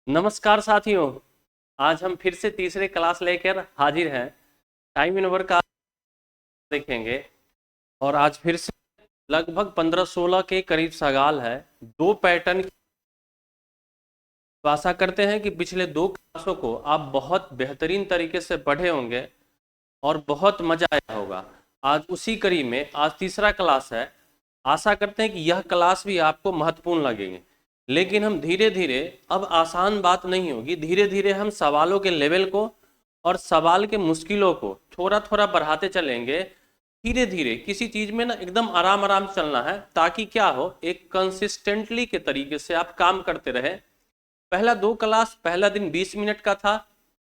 नमस्कार साथियों। आज हम फिर से तीसरे क्लास लेकर हाजिर हैं। टाइम इनवर्क का देखेंगे और आज फिर से लगभग 15-16 के करीब सवाल है। दो पैटर्न। तो आशा करते हैं कि पिछले दो क्लासों को आप बहुत बेहतरीन तरीके से पढ़े होंगे और बहुत मजा आया होगा। आज उसी कड़ी में आज तीसरा क्लास है। आशा करते हैं कि यह क्लास भी आपको महत्वपूर्ण लगेंगे, लेकिन हम धीरे धीरे, अब आसान बात नहीं होगी, धीरे धीरे हम सवालों के लेवल को और सवाल के मुश्किलों को थोड़ा थोड़ा बढ़ाते चलेंगे। धीरे धीरे किसी चीज में ना एकदम आराम आराम चलना है, ताकि क्या हो, एक कंसिस्टेंटली के तरीके से आप काम करते रहे। पहला दो क्लास, पहला दिन 20 मिनट का था,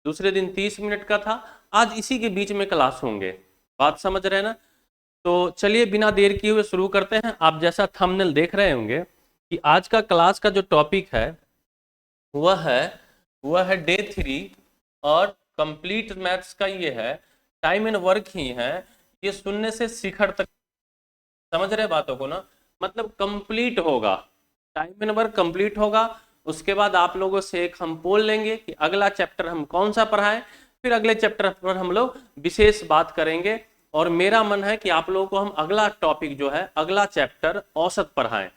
दूसरे दिन 30 मिनट का था। आज इसी के बीच में क्लास होंगे। बात समझ रहे हैं ना? तो चलिए बिना देर किए हुए शुरू करते हैं। आप जैसा थंबनेल देख रहे होंगे कि आज का क्लास का जो टॉपिक है वह है वह है डे 3 और कंप्लीट मैथ्स का ये है। टाइम एंड वर्क ही है। ये सुनने से शिखर तक, समझ रहे बातों को ना? मतलब कंप्लीट होगा, टाइम एंड वर्क कंप्लीट होगा। उसके बाद आप लोगों से एक हम पोल लेंगे कि अगला चैप्टर हम कौन सा पढ़ाएं। फिर अगले चैप्टर पर हम लोग विशेष बात करेंगे। और मेरा मन है कि आप लोगों को हम अगला टॉपिक जो है, अगला चैप्टर औसत पढ़ाएं।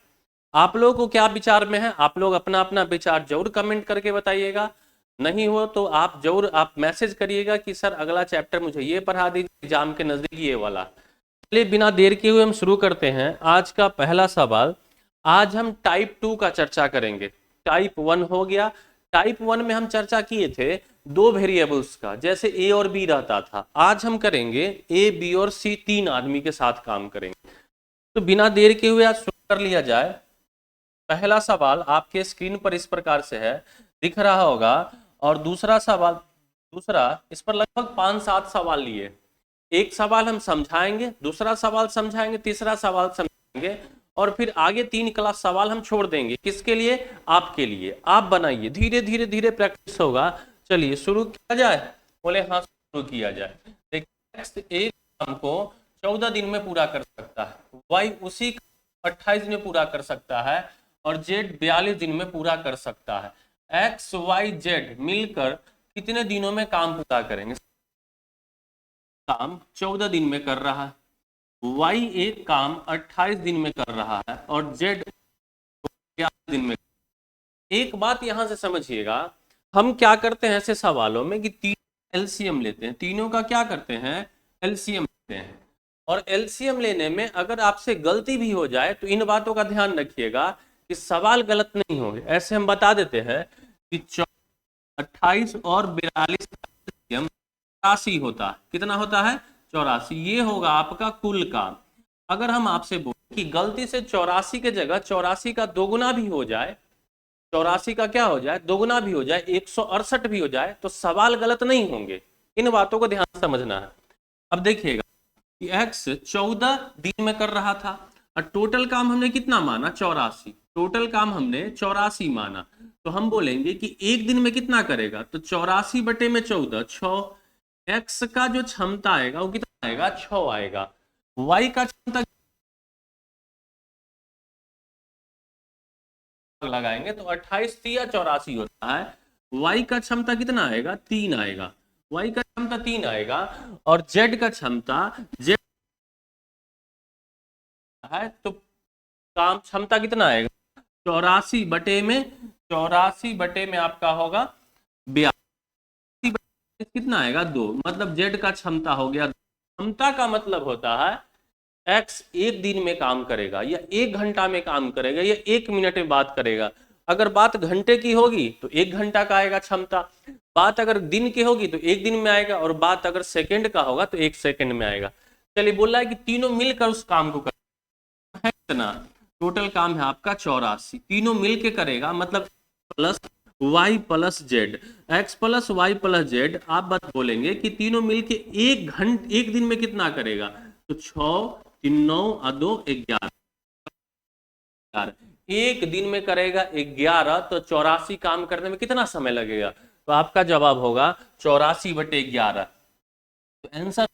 आप लोगों को क्या विचार में है? आप लोग अपना अपना विचार जरूर कमेंट करके बताइएगा। नहीं हो तो आप जरूर आप मैसेज करिएगा कि सर अगला चैप्टर मुझे ये पढ़ा दीजिए, एग्जाम के नजदीक ये वाला। चलिए बिना देर किए हुए हम शुरू करते हैं। आज का पहला सवाल, आज हम टाइप 2 का चर्चा करेंगे। टाइप 1 हो गया। टाइप 1 में हम चर्चा किए थे दो वेरिएबल्स का, जैसे ए और बी रहता था। आज हम करेंगे ए, बी और सी, तीन आदमी के साथ काम करेंगे। तो बिना देर के हुए आज शुरू कर लिया जाए। पहला सवाल आपके स्क्रीन पर इस प्रकार से है, दिख रहा होगा। और दूसरा सवाल, इस पर लगभग 5-7 सवाल लिए। एक सवाल हम समझाएंगे, दूसरा सवाल समझाएंगे, तीसरा सवाल समझाएंगे, और फिर आगे 3 क्लास सवाल हम छोड़ देंगे। किसके लिए? आपके लिए। आप बनाइए, धीरे धीरे धीरे प्रैक्टिस होगा। चलिए शुरू किया जाए। बोले हाँ शुरू किया जाए। देखिए x एक काम को 14 दिन में पूरा कर सकता है, y उसी 28 दिन में पूरा कर सकता है, और z 42 दिन में पूरा कर सकता है। x y z मिलकर कितने दिनों में काम पूरा करेंगे? काम 14 दिन में कर रहा है, y एक काम 28 दिन में कर रहा है, और z 42 दिन में। एक बात यहां से समझिएगा, हम क्या करते हैं ऐसे सवालों में कि तीन एलसीएम लेते हैं। तीनों का क्या करते हैं? एलसीएम लेते हैं। और एलसीएम लेने में अगर आपसे गलती भी हो जाए तो इन बातों का ध्यान रखिएगा कि सवाल गलत नहीं होंगे। ऐसे हम बता देते हैं कि 28 और 42 84 होता है। कितना होता है? 84। ये होगा आपका कुल काम। अगर हम आपसे बोले कि गलती से 84 के जगह 84 का दोगुना भी हो जाए, 84 का क्या हो जाए? दोगुना भी हो जाए, 168 भी हो जाए, तो सवाल गलत नहीं होंगे। इन बातों को ध्यान से समझना है। अब देखिएगा कि x 14 दिन में कर रहा था, और टोटल काम हमने कितना माना? 84। टोटल काम हमने 84 माना। तो हम बोलेंगे कि एक दिन में कितना करेगा? तो 84 बटे में 14, 6। x का जो क्षमता आएगा वो कितना आएगा? 6 आएगा। y का क्षमता लगाएंगे तो 28 या 84 होता है। y का क्षमता कितना आएगा? 3 आएगा। y का क्षमता 3 आएगा। और z का क्षमता, z है तो काम क्षमता कितना आएगा? 84 बटे में आपका होगा 42। कितना आएगा? 2। मतलब z का क्षमता हो गया। क्षमता का मतलब होता है x एक दिन में काम करेगा, या 1 घंटा में काम करेगा, या 1 मिनट में बात करेगा। अगर बात घंटे की होगी तो 1 घंटा का आएगा क्षमता। बात अगर दिन की होगी तो 1 दिन में आएगा, और बात अगर सेकंड का होगा तो 1 सेकंड में आएगा। चलिए बोल रहा है कि तीनों मिलकर उस काम को है इतना। टोटल काम है आपका 84। तीनों मिलके करेगा, मतलब plus y plus zed, x plus y plus zed. आप बात बोलेंगे कि तीनों मिलके 1 दिन में कितना करेगा? तो 6 3 9 और 2 11। एक दिन में करेगा 11, तो 84 काम करने में कितना समय लगेगा? तो आपका जवाब होगा 84/11। तो आंसर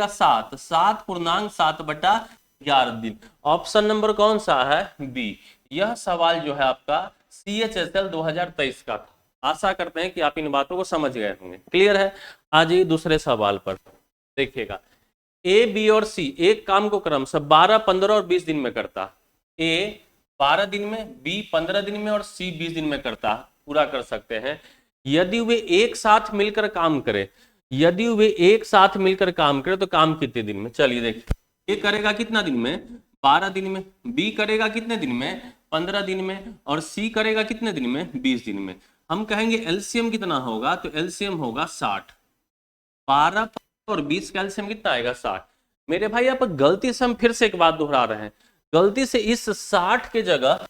7 7 पूर्णांक 7/11 दिन। ऑप्शन नंबर कौन सा है? बी। यह सवाल जो है आपका CHSL 2023 का था। आशा करते हैं कि आप इन बातों को समझ गए होंगे। क्लियर है? आ जाइए दूसरे सवाल पर। देखिएगा, ए, बी और सी एक काम को क्रमशः 12, 15 और 20 दिन में करता। ए 12 दिन में, बी 15 दिन में और सी 20 दिन में करता। पूरा कर सकते हैं। यदि वे एक साथ मिलकर काम करें, यदि वे एक साथ मिलकर काम करें तो काम कितने दिन में? चलिए देखिए, ए करेगा कितना दिन में? 12 दिन में। बी करेगा कितने दिन में? 15 दिन में। और सी करेगा कितने दिन में? 20 दिन में। हम कहेंगे एलसीएम कितना होगा, तो एलसीएम होगा 60। 12 और 20 का एलसीएम कितना आएगा? 60। मेरे भाई यहाँ पर गलती से हम फिर से एक बात दोहरा रहे हैं। गलती से इस 60 के जगह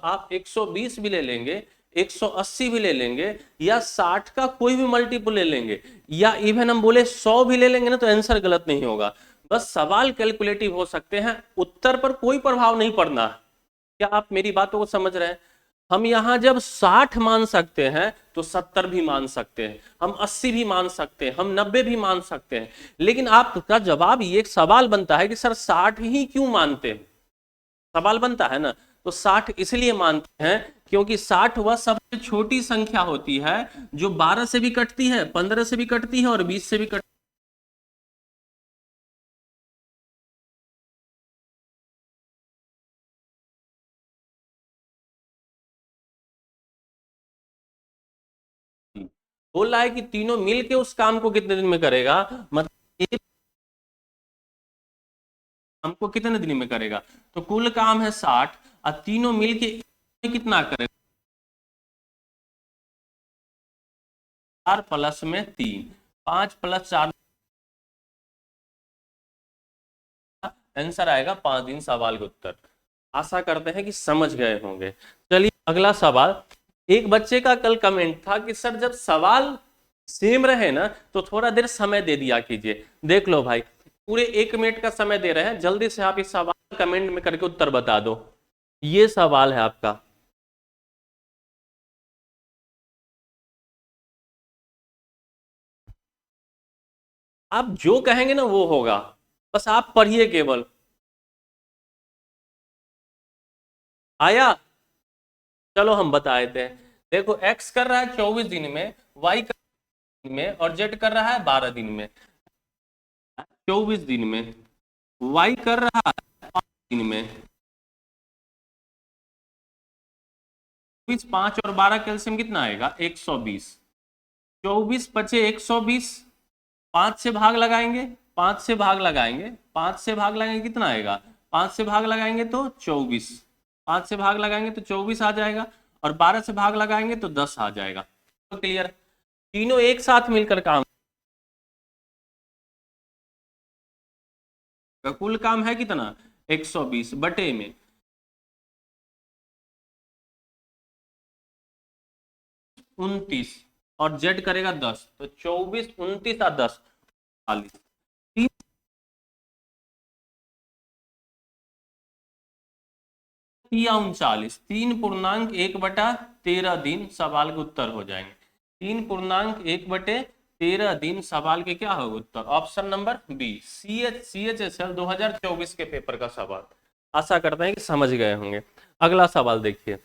आप 120 भी ले लेंगे, 180 भी ले लेंगे, या 60 का कोई भी मल्टीपल ले लेंगे, या इवन हम बोले 100 भी ले लेंगे ना, तो आंसर गलत नहीं होगा। बस सवाल कैलकुलेटिव हो सकते हैं, उत्तर पर कोई प्रभाव नहीं पड़ना। क्या आप मेरी बातों को समझ रहे हैं? हम यहां जब 60 मान सकते हैं तो 70 भी मान सकते हैं, हम 80 भी मान सकते हैं, हम 90 भी मान सकते हैं। लेकिन आपका जवाब, ये एक सवाल बनता है कि सर 60 ही क्यों मानते हैं? सवाल बनता है ना। तो 60 इसलिए मानते हैं क्योंकि 60 वह सबसे छोटी संख्या होती है जो 12 से भी कटती है, 15 से भी कटती है और 20 से भी कटती है। बोल रहा है कि तीनों मिलके उस काम को कितने दिन में करेगा, मतलब एक काम को कितने दिन में करेगा। तो कुल काम है 60, और तीनों मिलके कितना करेगा? 4 प्लस में 3, 5 प्लस 4, आंसर आएगा 5 दिन। सवाल का उत्तर। आशा करते हैं कि समझ गए होंगे। चलिए अगला सवाल। एक बच्चे का कल कमेंट था कि सर जब सवाल सेम रहे ना तो थोड़ा देर समय दे दिया कीजिए। देख लो भाई, पूरे 1 मिनट का समय दे रहे हैं, जल्दी से आप इस सवाल कमेंट में करके उत्तर बता दो। ये सवाल है आपका। आप जो कहेंगे ना वो होगा, बस आप पढ़िए केवल। आया? चलो हम बता देते हैं। देखो, एक्स कर रहा है 24 दिन में, वाई कर दिन में, और जेड कर रहा है 12 दिन में। 24 दिन में, वाई कर रहा है 5 दिन में। 24, 5 और 12 कैल्शियम कितना आएगा? 120। 24 बचे 120, 5 से भाग लगाएंगे, 5 से भाग लगाएंगे, 5 से भाग लगाएंगे कितना आएगा? 5 से भाग लगाएंगे तो 24, 5 से भाग लगाएंगे तो 24 आ जाएगा, और 12 से भाग लगाएंगे तो 10 आ जाएगा। तो क्लियर? तीनों एक साथ मिलकर काम का कुल काम है कितना? 120 बटे में 29, और जेड करेगा 10, तो 24, 29 और 10, 40। या 39, 3.1/13 दिन सवाल के उत्तर हो जाएंगे। 3.1/13 दिन सवाल के क्या होगा उत्तर? ऑप्शन नंबर बी, CHSL 2024 के पेपर का सवाल। आशा करते हैं कि समझ गए होंगे। अगला सवाल देखिए।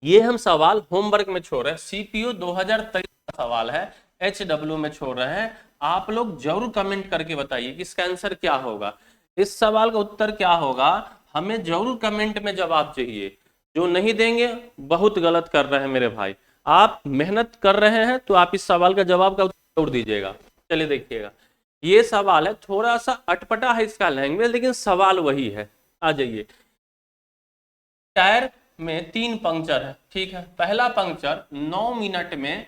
ये हम सवाल होमवर्क में छोड़ रहे हैं, CPU 2023 का सवाल है, HW में छोड़ रहे हैं। आप लोग जरूर कमेंट करके बताइए कि इसका आंसर क्या होगा, इस सवाल का उत्तर क्या होगा। हमें जरूर कमेंट में जवाब चाहिए। जो नहीं देंगे बहुत गलत कर रहे हैं मेरे भाई। आप मेहनत कर रहे हैं तो आप इस सवाल का जवाब का उत्तर जरूर दीजिएगा। चलिए देखिएगा, ये सवाल है, थोड़ा सा अटपटा है इसका लैंग्वेज, लेकिन सवाल वही है। आ जाइए। टायर में 3 पंक्चर है, ठीक है। पहला पंक्चर 9 मिनट में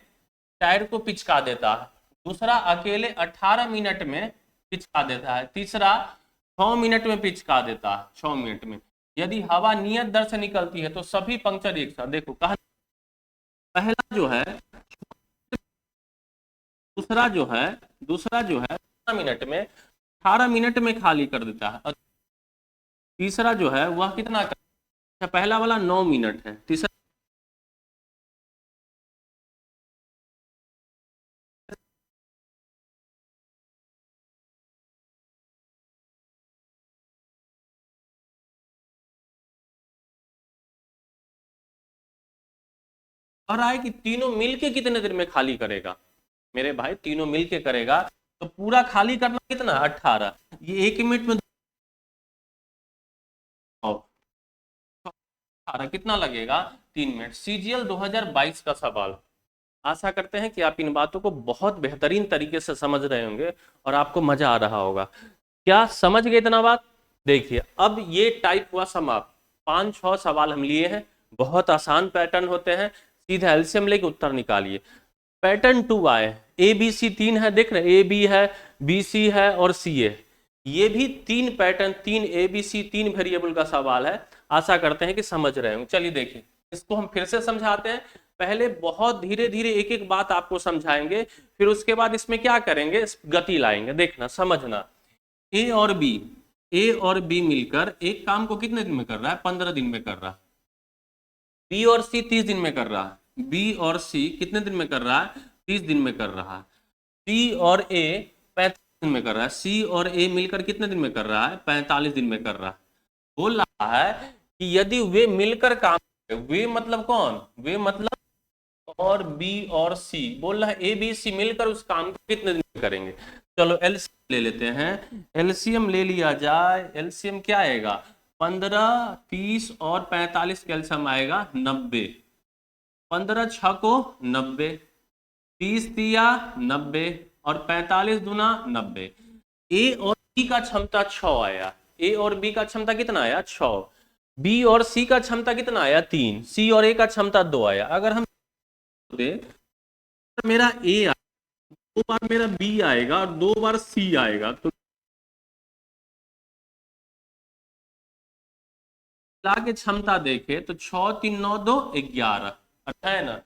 टायर को पिचका देता है, दूसरा अकेले 18 मिनट में पिचका देता है, तीसरा 6 मिनट में पिचका देता है, 6 मिनट में। यदि हवा नियत दर से निकलती है तो सभी पंक्चर एक साथ। देखो कहा, पहला जो है, दूसरा जो है, दूसरा जो है 15 मिनट में, 18 मिनट में खाली कर देता है, और तीसरा जो है वह कितना पहला वाला 9 मिनट है, तीसरा और आए कि तीनों मिलके कितने दिन में खाली करेगा, मेरे भाई तीनों मिलके करेगा तो पूरा खाली करना कितना 18, ये 1 मिनट में 18 कितना लगेगा 3 मिनट। सीजीएल 2022 का सवाल। आशा करते हैं कि आप इन बातों को बहुत बेहतरीन तरीके से समझ रहे होंगे और आपको मजा आ रहा होगा। क्या समझ गए इतना बात? देखिए अब ये टाइप हुआ समाप्त। 5-6 सवाल हम लिए हैं, बहुत आसान पैटर्न होते हैं, सीधा एलसीएम लेके उत्तर निकालिए। पैटर्न 2 आए, ए बी सी 3 है, देख रहे ए बी है, बी सी है और सी है, ये भी 3 pattern, 3 A B C 3 variable का सवाल है। आशा करते हैं कि समझ रहे होंगे। चलिए देखिए इसको हम फिर से समझाते हैं। पहले बहुत धीरे धीरे एक एक बात आपको समझाएंगे, फिर उसके बाद इसमें क्या करेंगे, गति लाएंगे। देखना समझना, ए और बी, ए और बी मिलकर एक काम को कितने दिन में कर रहा है, 15 दिन में कर रहा है। बी और सी 30 दिन में कर रहा है, बी और सी कितने दिन में कर रहा है, 30 दिन में कर रहा है। सी और ए 35 दिन में कर रहा है, सी और ए मिलकर कितने दिन में कर रहा है, 45 दिन में कर रहा है। बोल रहा है कि यदि वे मिलकर काम, वे मतलब कौन, वे मतलब और बी और सी, बोल रहा है ए बी सी मिलकर उस काम को कितने दिन में करेंगे। चलो एलसीएम ले लेते हैं, एलसीएम ले लिया जाए। एलसीएम क्या आएगा, 15, 30 और 45 का एलसीएम आएगा 90। 15 छः को 90, 30 दिया 90 और 45 दूना 90। ए और बी का क्षमता 6 आया, ए और बी का क्षमता कितना आया 6। बी और सी का क्षमता कितना आया 3, सी और ए का क्षमता 2 आया। अगर हम मेरा ए, 2 बार मेरा बी आएगा और 2 बार सी आएगा, तो के क्षमता देखे तो 6 3 9 2 11, अच्छा है ना।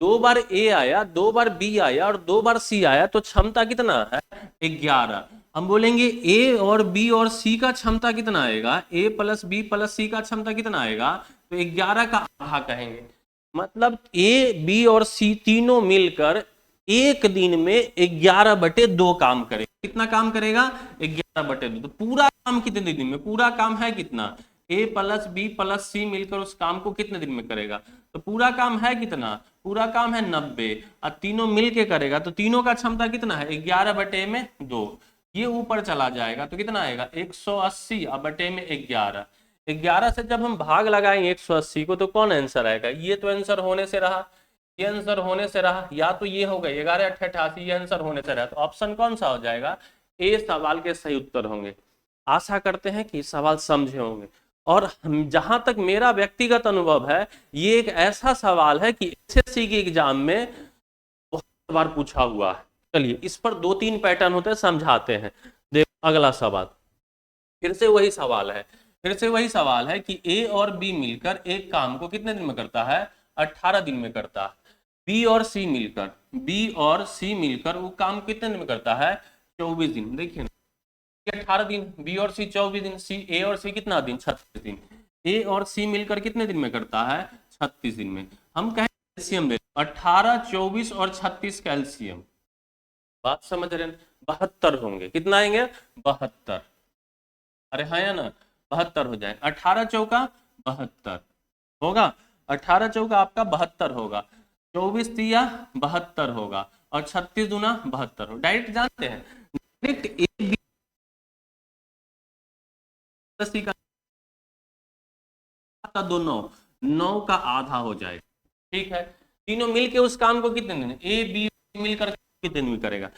2 बार ए आया, 2 बार बी आया और 2 बार सी आया, तो क्षमता कितना है 11। हम बोलेंगे ए और बी और सी का क्षमता कितना आएगा, ए प्लस बी प्लस सी का क्षमता कितना आएगा, तो 11 का आधा कहेंगे। मतलब ए बी और सी तीनों मिलकर एक दिन में 11/2 काम करेगा। कितना काम करेगा, 11/2। तो पूरा काम कितने दिन में, पूरा काम है कितना, ए प्लस बी प्लस सी मिलकर उस काम को कितने दिन में करेगा, तो पूरा काम है कितना, पूरा काम है 90 और तीनों मिलके करेगा, तो तीनों का क्षमता कितना है 11/2। ये ऊपर चला जाएगा तो कितना आएगा 180 और बटे में 11। 11 से जब हम भाग लगाएंगे 180 को तो कौन आंसर आएगा, ये तो आंसर होने से रहा, ये आंसर होने से रहा, या तो ये हो गया 11 8 88, ये आंसर होने से रहा, तो ऑप्शन कौन सा हो जाएगा, ए सवाल के सही उत्तर होंगे। आशा करते हैं कि सवाल समझे होंगे। और जहां तक मेरा व्यक्तिगत अनुभव है, ये एक ऐसा सवाल है कि एसएससी के एग्जाम में बहुत बार पूछा हुआ है। चलिए इस पर 2-3 पैटर्न होते हैं, समझाते हैं। देखो अगला सवाल, फिर से वही सवाल है, फिर से वही सवाल है कि ए और बी मिलकर एक काम को कितने दिन में करता है, 18 दिन में करता है। बी और सी मिलकर, बी और सी मिलकर वो काम कितने दिन में करता है, 24 दिन। देखिए 18 दिन, बी और सी 24 दिन, सी ए और सी कितना दिन, 36 दिन। ए और सी मिलकर कितने दिन में करता है, 36 दिन में। हम कहें एलसीएम ले, 18 24 और 36 का एलसीएम, बात समझ रहे हैं, 72 होंगे। कितना आएंगे 72, अरे हाँ या ना, 72 हो जाए। 18 चौका 72 होगा, 18 चौका आपका 72 होगा, 24 दिया 72 होगा और 36 दूना 72 हो। डायरेक्ट जानते हैं, डायरेक्ट ए बी सी का 2 9, 9 का आधा हो जाएगा। ठीक है, तीनों मिलके उस काम को कितने दिन, ए बी मिलकर कितने दिन में करेगा,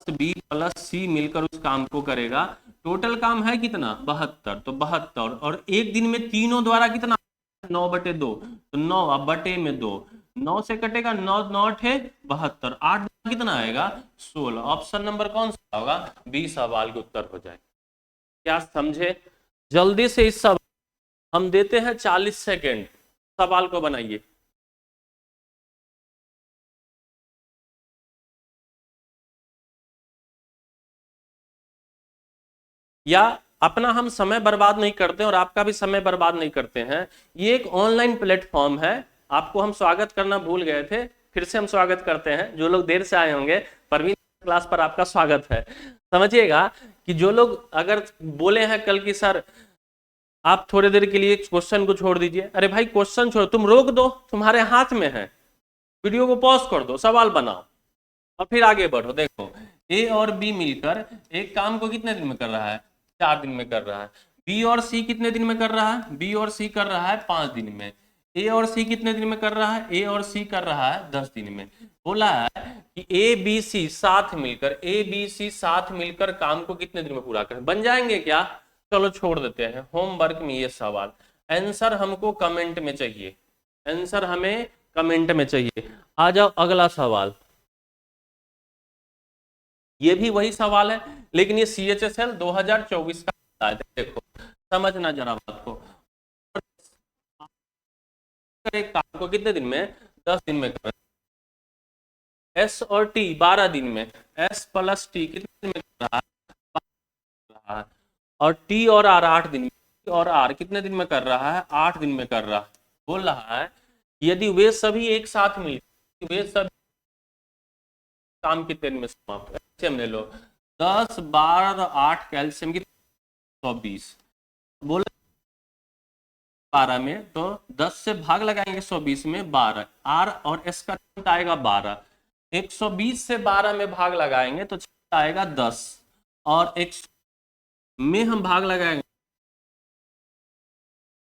बी प्लस सी मिलकर उस काम को करेगा। टोटल काम है कितना 72, तो 72 और एक दिन में तीनों द्वारा कितना 9/2, तो 9 अब बटे में 2, 9 से कटेगा 9 9 8 72, 8 कितना आएगा 16। ऑप्शन नंबर कौन सा होगा, बी सवाल के उत्तर हो जाए। क्या समझे, जल्दी से इस सवाल हम देते हैं 40 सेकेंड, सवाल को बनाइए। या अपना हम समय बर्बाद नहीं करते और आपका भी समय बर्बाद नहीं करते हैं। ये एक ऑनलाइन प्लेटफॉर्म है, आपको हम स्वागत करना भूल गए थे, फिर से हम स्वागत करते हैं। जो लोग देर से आए होंगे, परवीन क्लास पर आपका स्वागत है। समझिएगा कि जो लोग अगर बोले हैं कल की सर आप थोड़ी देर के लिए क्वेश्चन को छोड़ दीजिए। अरे भाई क्वेश्चन छोड़ो, तुम रोक दो, तुम्हारे हाथ में है, वीडियो को पॉज कर दो, सवाल बनाओ और फिर आगे बढ़ो। देखो ए और बी मिलकर एक काम को कितने दिन में कर रहा है? 4 दिन में कर रहा है। बी और सी कितने दिन में कर रहा है? बी और सी कर रहा है 5 दिन में। ए और सी कितने दिन में कर रहा है? ए और सी कर रहा है 10 दिन में। बोला है कि ए बी सी साथ मिलकर काम को कितने दिन में पूरा करें। बन जाएंगे क्या? चलो छोड़ देते हैं, होमवर्क में ये सवाल। आंसर हमको कमेंट में चाहिए, आंसर हमें कमेंट में चाहिए। आ जाओ अगला सवाल। ये भी वही सवाल है, लेकिन ये CHSL 2024 का है। देखो समझना जरा बात को। एक काम को कितने दिन में? 10 दिन में कर। एस और टी 12 दिन में, एस प्लस टी कितने दिन में कर रहा है? और टी और आर 8 दिन में, और आर कितने दिन में कर रहा है? 8 दिन में कर रहा है। बोल रहा है यदि वे सभी एक साथ मिल, वे सभी काम कितने दिन में समाप्त? कैल्शियम ले लो, 10 12 8 कैल्शियम की 120। बोला 12 में तो 10 से भाग लगाएंगे 120 में 12, आर और एस का आएगा 12। 120 से 12 में भाग लगाएंगे तो आएगा 10, और 100 में हम भाग लगाएंगे,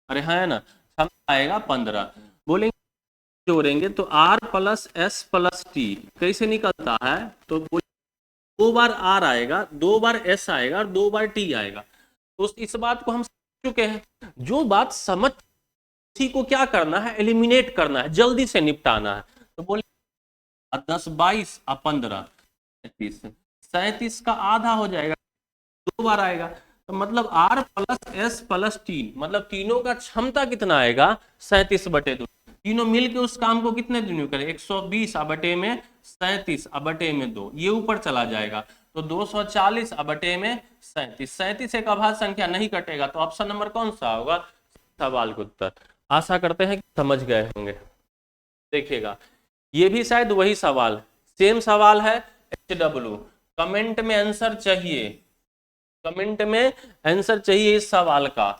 अरे है ना, हम आएगा 15। बोलेंगे जोड़ेंगे तो R plus S plus T कैसे निकलता है? तो 2 बार आर आएगा, 2 बार एस आएगा और 2 बार टी आएगा। तो इस बात को हम समझ चुके हैं। जो बात समझ, उसी को क्या करना है? एलिमिनेट करना है, जल्दी से निपटाना है। तो बोले 10 22 और 15 37, 37 का आधा हो जाएगा, 2 बार आएगा। तो मतलब R plus S plus T, मतलब तीनों का क्षमता कितना आएगा? 37/2। तीनों मिलके उस काम को कितने दिन में करें? 120 बटे में 37 बटे में 2, ये ऊपर चला जाएगा तो 240 बटे में 37। 37 एक अभाज्य संख्या, नहीं कटेगा, तो ऑप्शन नंबर कौन सा होगा सवाल का उत्तर। आशा करते हैं कि समझ गए होंगे। देखिएगा ये भी शायद वही सवाल, सेम सवाल है। HW कमेंट में आंसर चाहिए, कमेंट में आंसर चाहिए इस सवाल का।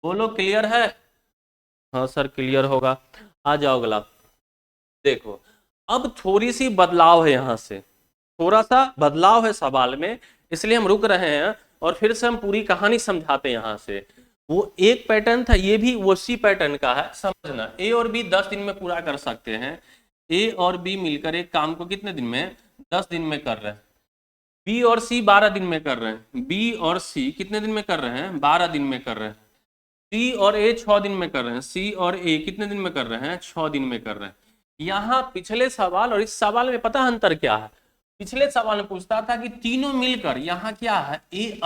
बोलो क्लियर है? हाँ सर क्लियर होगा। आ जाओ अगला। देखो अब थोड़ी सी बदलाव है, यहां से थोड़ा सा बदलाव है सवाल में, इसलिए हम रुक रहे हैं और फिर से हम पूरी कहानी समझाते हैं। यहां से वो एक पैटर्न था, ये भी उसी पैटर्न का है। समझना, ए और बी 10 दिन में पूरा कर सकते हैं। ए और बी मिलकर एक काम को कितने दिन में? 10 दिन में कर रहे हैं। बी और सी 12 दिन में कर रहे हैं। बी और सी कितने दिन में कर रहे हैं? 12 दिन में कर रहे हैं। सी और ए 6 दिन में कर रहे हैं। सी और ए कितने दिन में कर रहे हैं? 6 दिन में कर रहे हैं। यहाँ पिछले सवाल और इस सवाल में पता अंतर क्या है? पिछले सवाल में पूछता था कि तीनों मिलकर, यहाँ क्या है? ए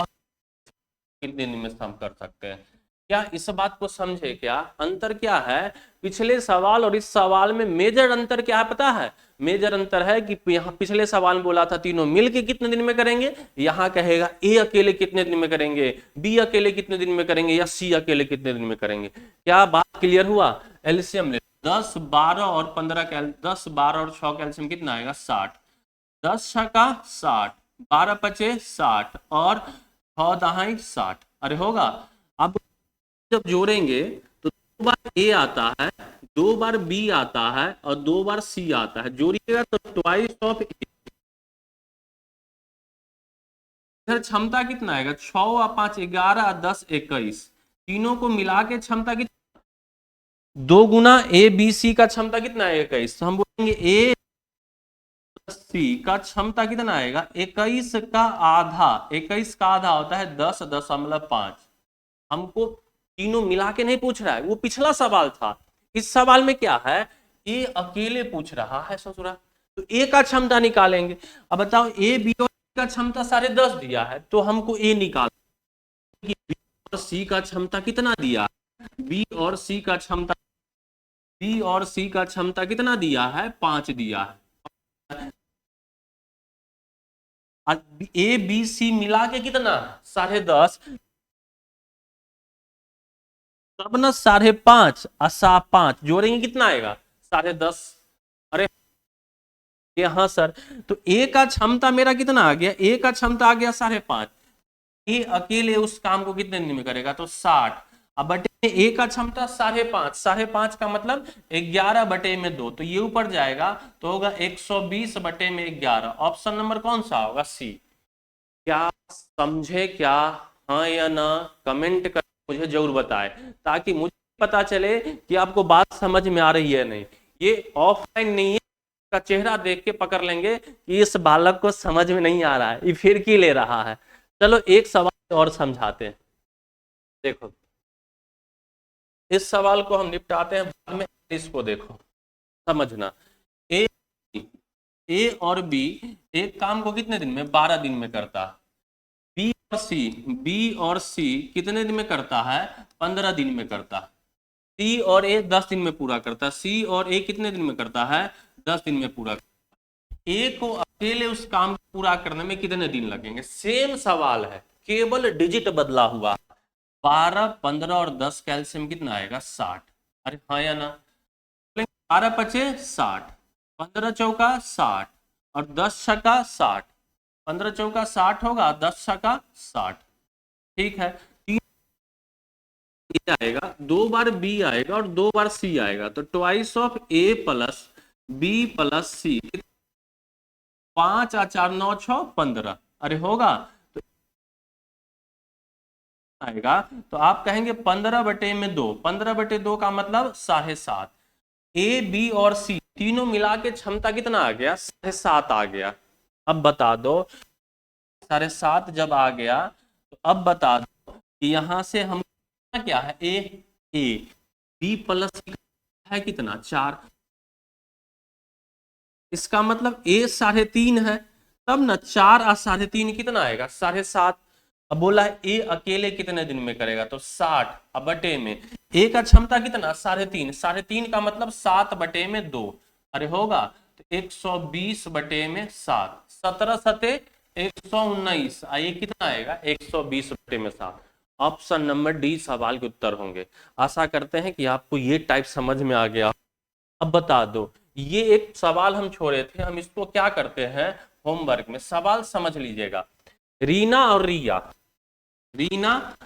कितने दिन में हम कर सकते हैं? क्या इस बात को समझे? क्या अंतर क्या है पिछले सवाल और इस सवाल में? मेजर अंतर क्या है पता है? मेजर अंतर है कि यहाँ पिछले सवाल में बोला था तीनों मिलके कितने दिन में करेंगे, यहाँ कहेगा ए अकेले कितने दिन में करेंगे, बी अकेले कितने दिन में करेंगे, या सी अकेले कितने दिन में करेंगे। क्या बात क्लियर हुआ? एलसीएम ले 10 12 और 15 10 12 और 6 कैल्शियम कितना आएगा? 60। 10 6 का 60, 12 पचे 60 और 6 दहाई 60। अरे होगा। अब जब जोड़ेंगे तो 2 बार ए आता है, 2 बार बी आता है और 2 बार सी आता है। जोड़िएगा तो ट्वाइस ऑफ ए। इधर क्षमता कितना आएगा? 6 और 5 11 और 10 21। तीनों को मिला के क्षमता कितना? 2 गुना ए बी सी का क्षमता कितना है? 21। तो हम बोलेंगे ए सी का क्षमता कितना आएगा? 21 का आधा। 21 का आधा होता है 10.5। हमको तीनों मिला के नहीं पूछ रहा है, वो पिछला सवाल था। इस सवाल में क्या है? ए अकेले पूछ रहा है ससुरा, तो ए का क्षमता निकालेंगे। अब बताओ ए बी और का क्षमता 10.5 दिया है, तो हमको ए निकाल, बी और सी का क्षमता कितना दिया? बी और सी का क्षमता, बी और सी का क्षमता कितना दिया है? 5 दिया है। ए बी सी मिला के कितना? 10.5। तब ना 5.5 और 5 जोड़ेंगे कितना आएगा? 10.5। अरे हाँ सर, तो ए का क्षमता मेरा कितना आ गया? ए का क्षमता आ गया 5.5। ए अकेले उस काम को कितने दिन में करेगा? तो 60। अब बटे ए का क्षमता 5.5, 5.5 का मतलब 11/2, तो ये ऊपर जाएगा तो होगा 120/11। ऑप्शन नंबर कौन सा होगा? सी। क्या समझे क्या? हाँ या ना कमेंट कर मुझे जरूर बताएं, ताकि मुझे पता चले कि आपको बात समझ में आ रही है नहीं। ये ऑफलाइन नहीं है, का चेहरा देख के पकड़ लेंगे कि इस बालक को समझ में नहीं आ रहा है, ये फिर की ले रहा है। चलो एक सवाल और समझाते हैं। देखो इस सवाल को हम निपटाते हैं बाद में, इसको देखो समझना। ए ए और बी एक काम को कितने दिन में? 12 दिन में करता है। बी और सी कितने दिन में करता है? 15 दिन में करता है। सी और ए 10 दिन में पूरा करता है। सी और ए कितने दिन में करता है? 10 दिन में पूरा। ए को अकेले उस काम को पूरा करने में कितने दिन लगेंगे? सेम सवाल है, केवल डिजिट बदला हुआ। 12, 15 और 10 का एलसीएम कितना आएगा? 60। अरे हाँ या ना? 12×5 = 60, 15×4 = 60 और 10×6 = 60। 15×4 = 60 होगा, 10×6 = 60। ठीक है, तीन ए आएगा, 2 बार बी आएगा और 2 बार सी आएगा, तो twice of A plus B plus C. 5×4 = 9, 6 = 15। अरे होगा तो आएगा, तो आप कहेंगे 15/2। 15/2 का मतलब 7.5। ए बी और सी तीनों मिला के क्षमता कितना आ गया? 7.5 आ गया। अब बता दो 7.5 जब आ गया, तो अब बता दो कि यहां से हम क्या है? ए बी प्लस है कितना? 4। इसका मतलब ए 3.5 है, तब ना 4 और 3.5 कितना आएगा? 7.5। अब बोला है ए अकेले कितने दिन में करेगा, तो 60 अब बटे में ए का क्षमता कितना? 3.5। 3.5 का मतलब 7/2। अरे होगा तो 120/7। 17×7 = 119। ये कितना आएगा? 120/7। ऑप्शन नंबर डी सवाल के उत्तर होंगे। आशा करते हैं कि आपको ये टाइप समझ में आ गया। अब बता दो, ये एक सवाल हम छोड़े थे, हम इसको क्या करते हैं होमवर्क में? सवाल समझ लीजिएगा। रीना और रिया, रीना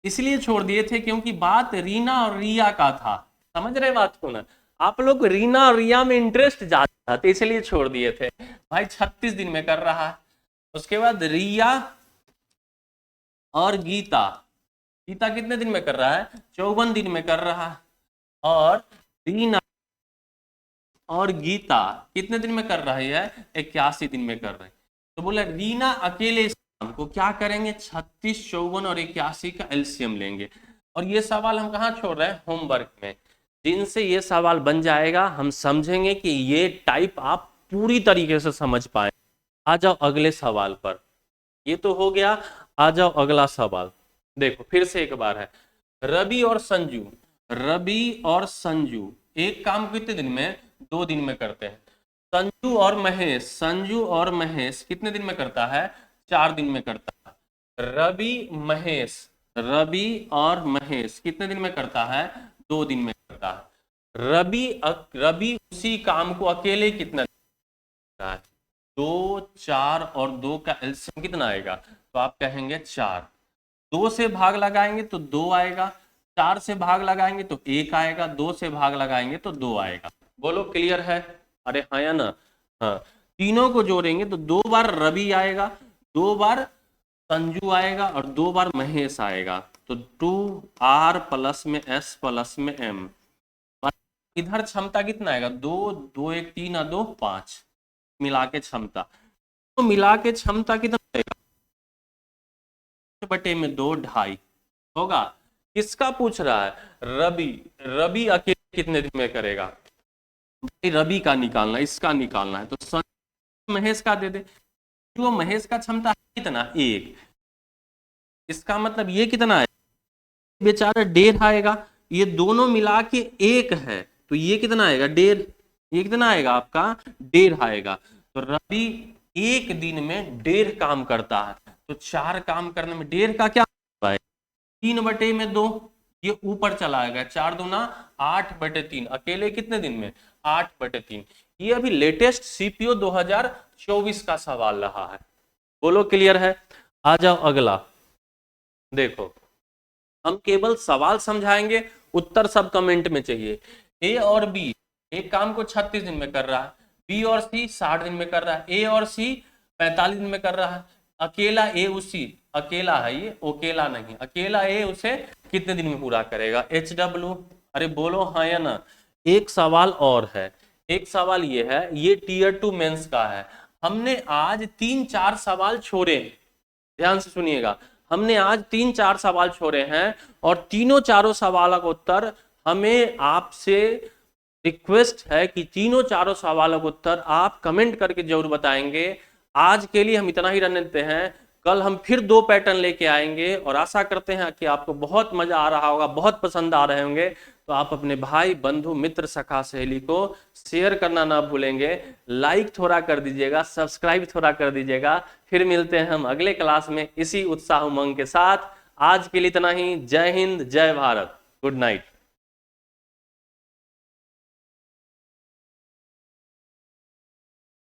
इसलिए छोड़ दिए थे क्योंकि बात रीना और रिया का था। समझ रहे बात को ना? आप लोग रीना और रिया में इंटरेस्ट ज्यादा था, तो इसलिए छोड़ दिए थे। भाई 36 दिन में कर रहा है। उसके बाद रिया और गीता, गीता कितने दिन में कर रहा है? 54 दिन में कर रहा है। और रीना और गीता कितने दिन में कर रही है? 81 दिन में कर रही है। तो बोला रीना अकेले इस काम को क्या करेंगे? 36, 54 और 81 का एलसीएम लेंगे। और ये सवाल हम कहाँ छोड़ रहे हैं? होमवर्क में। जिनसे ये सवाल बन जाएगा, हम समझेंगे कि ये टाइप आप पूरी तरीके से समझ पाए। आ जाओ अगले सवाल पर। ये तो हो गया, आ जाओ अगला सवाल। देखो फिर से एक बार है, रवि और संजू, रवि और संजू एक काम कितने दिन में? 2 दिन में करते हैं। संजू और महेश, संजू और महेश कितने दिन में करता है? 4 दिन में करता है। रवि महेश, रवि और महेश कितने दिन में करता है? 2 दिन में करता है। रवि उसी काम को अकेले कितना करता है? 2, 4 और 2 का एलसीएम कितना आएगा? तो आप कहेंगे 4। 2 से भाग लगाएंगे तो 2 आएगा, 4 से भाग लगाएंगे तो 1 आएगा, 2 से भाग लगाएंगे तो 2 आएगा। बोलो क्लियर है? अरे हाँ या ना? हाँ, तीनों को जोड़ेंगे तो 2 बार रवि आएगा, 2 बार संजू आएगा और 2 बार महेश आएगा। तो 2r प्लस में s प्लस में m। इधर क्षमता कितना आएगा? 2, 2 1 3 और 2 5 मिला के क्षमता। तो मिला के क्षमता कितना आएगा? बटे में 2, 2.5 होगा। किसका पूछ रहा है? रवि। रवि अकेले कितने दिन में करेगा? भाई रवि का निकालना, इसका निकालना है, तो महेश का दे दे। जो महेश का क्षमता है कितना? 1। इसका मतलब ये कितना है? बेचारा 1.5 आएगा। ये दोनों मिला के 1 है, तो ये कितना आएगा? 1.5। ये कितना आएगा आपका? 1.5 आएगा। तो रवि एक दिन में 1.5 काम करता है, तो 4 काम करने में 1.5 का क्या होता है? 3/2। ये ऊपर चला आएगा, 4 दूना 8/3। अकेले कितने दिन में? 8/3। ये अभी लेटेस्ट सीपीओ 2024 का सवाल रहा है। बोलो क्लियर है? आ जाओ अगला। देखो हम केवल सवाल समझाएंगे, उत्तर सब कमेंट में चाहिए। ए और बी एक काम को 36 दिन में कर रहा है, बी और सी 60 दिन में कर रहा है, ए और सी 45 दिन में कर रहा है। अकेला ए उसी, अकेला है ये, अकेला नहीं, अकेला ए उसे कितने दिन में पूरा करेगा? HW, अरे बोलो हाँ या ना। एक सवाल और है, एक सवाल ये है, ये टीयर 2 मेंस का है। हमने आज 3-4 सवाल छोड़े, ध्यान से सुनिएगा, हमने आज 3-4 सवाल छोड़े हैं और तीनों चारों सवालों का उत्तर हमें आपसे रिक्वेस्ट है कि तीनों चारों सवालों का उत्तर आप कमेंट करके जरूर बताएंगे। आज के लिए हम इतना ही रहने देते हैं, कल हम फिर 2 पैटर्न लेके आएंगे और आशा करते हैं कि आपको बहुत मजा आ रहा होगा, बहुत पसंद आ रहे होंगे। तो आप अपने भाई बंधु मित्र सखा सहेली को शेयर करना ना भूलेंगे, लाइक थोड़ा कर दीजिएगा, सब्सक्राइब थोड़ा कर दीजिएगा। फिर मिलते हैं हम अगले क्लास में इसी उत्साह उमंग के साथ। आज के लिए इतना ही। जय हिंद, जय भारत, गुड नाइट।